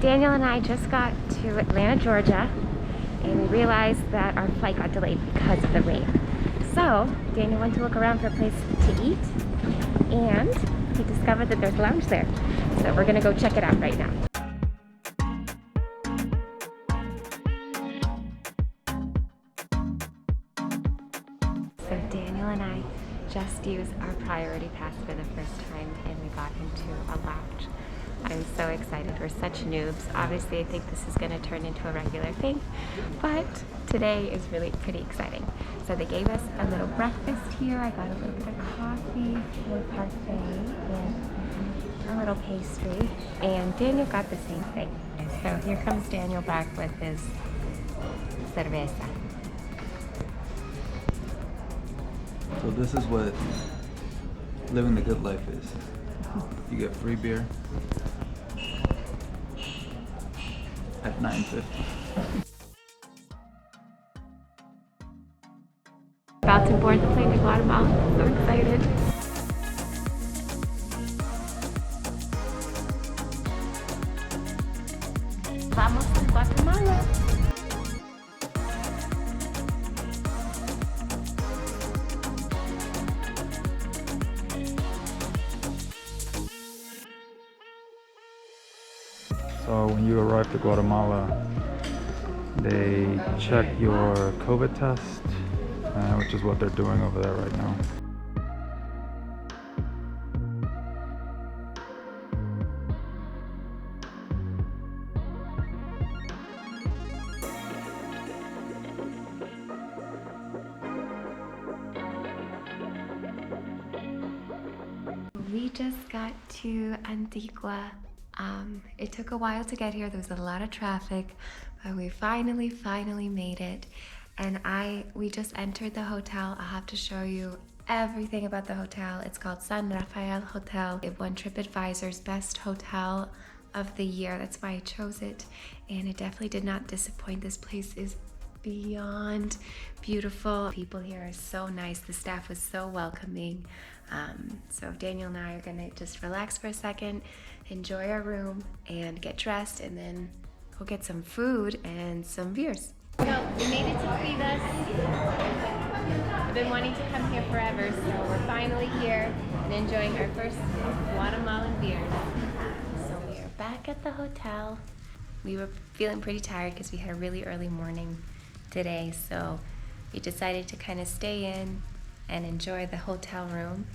Daniel and I just got to Atlanta, Georgia, and we realized that our flight got delayed because of the rain. So Daniel went to look around for a place to eat, and he discovered that there's a lounge there. So we're gonna go check it out right now. So Daniel and I just used our priority pass for the first time, and we got into a lounge. I'm so excited. We're such noobs. Obviously, I think this is going to turn into a regular thing, but today is really pretty exciting. So they gave us a little breakfast here. I got a little bit of coffee, a little parfait, and a little pastry. And Daniel got the same thing. So here comes Daniel back with his cerveza. So this is what living the good life is. You get free beer at 9:50. About to board the plane to Guatemala. So excited. Vamos a Guatemala. So when you arrive to Guatemala, they check your COVID test, which is what they're doing over there right now. We just got to Antigua. It took a while to get here. There was a lot of traffic, but we finally made it. And we just entered the hotel. I'll have to show you everything about the hotel. It's called Rafael Hotel. It won TripAdvisor's best hotel of the year. That's why I chose it. And it definitely did not disappoint. This place is beyond beautiful. People here are so nice. The staff was so welcoming. So Daniel and I are gonna just relax for a second, enjoy our room, and get dressed, and then go get some food and some beers. So we made it to Cuidas. I've been wanting to come here forever, so we're finally here and enjoying our first Guatemalan beers. So we are back at the hotel. We were feeling pretty tired because we had a really early morning today, so we decided to kind of stay in and enjoy the hotel room,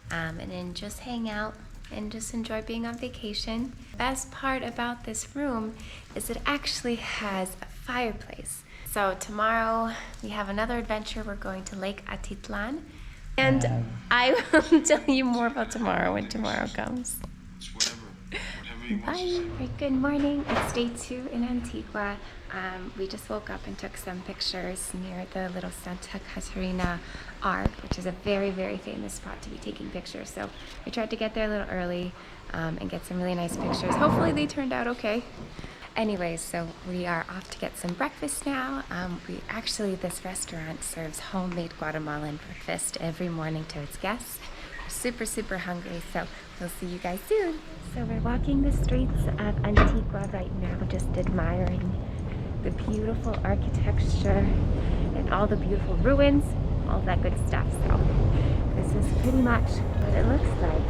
and then just hang out and just enjoy being on vacation. The best part about this room is it actually has a fireplace. So tomorrow we have another adventure. We're going to Lake Atitlan, and I will tell you more about tomorrow when tomorrow comes. Bye. Right, good morning. It's day 2 in Antigua. We just woke up and took some pictures near the little Santa Catarina Ark, which is a very famous spot to be taking pictures. So we tried to get there a little early and get some really nice pictures. Hopefully they turned out okay. Anyways, so we are off to get some breakfast now. This restaurant serves homemade Guatemalan breakfast every morning to its guests. We're super hungry, so we'll see you guys soon. So we're walking the streets of Antigua right now, just admiring the beautiful architecture and all the beautiful ruins, all that good stuff. So this is pretty much what it looks like.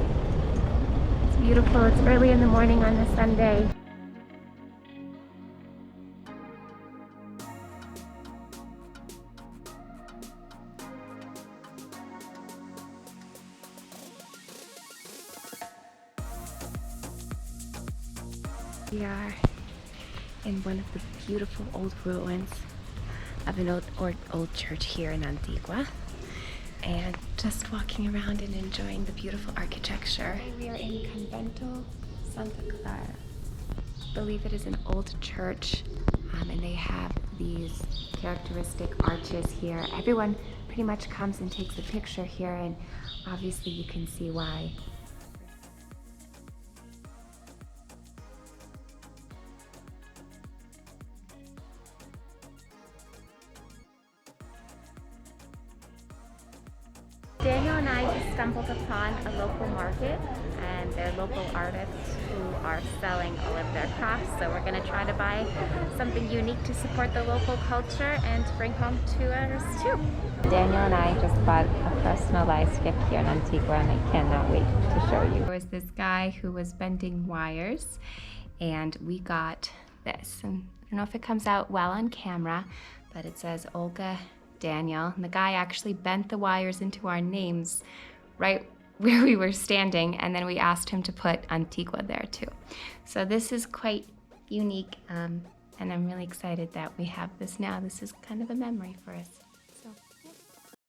It's beautiful. It's early in the morning on a Sunday. We are in one of the beautiful old ruins of an old church here in Antigua, and just walking around and enjoying the beautiful architecture. We are in Convento Santa Clara. I believe it is an old church, and they have these characteristic arches here. Everyone pretty much comes and takes a picture here, and obviously you can see why. Daniel and I just stumbled upon a local market, and they're local artists who are selling all of their crafts. So we're going to try to buy something unique to support the local culture and to bring home to us too. Daniel and I just bought a personalized gift here in Antigua, and I cannot wait to show you. There was this guy who was bending wires, and we got this. And I don't know if it comes out well on camera, but it says Olga, Daniel, and the guy actually bent the wires into our names right where we were standing, and then we asked him to put Antigua there too. So this is quite unique, and I'm really excited that we have this now. This is kind of a memory for us.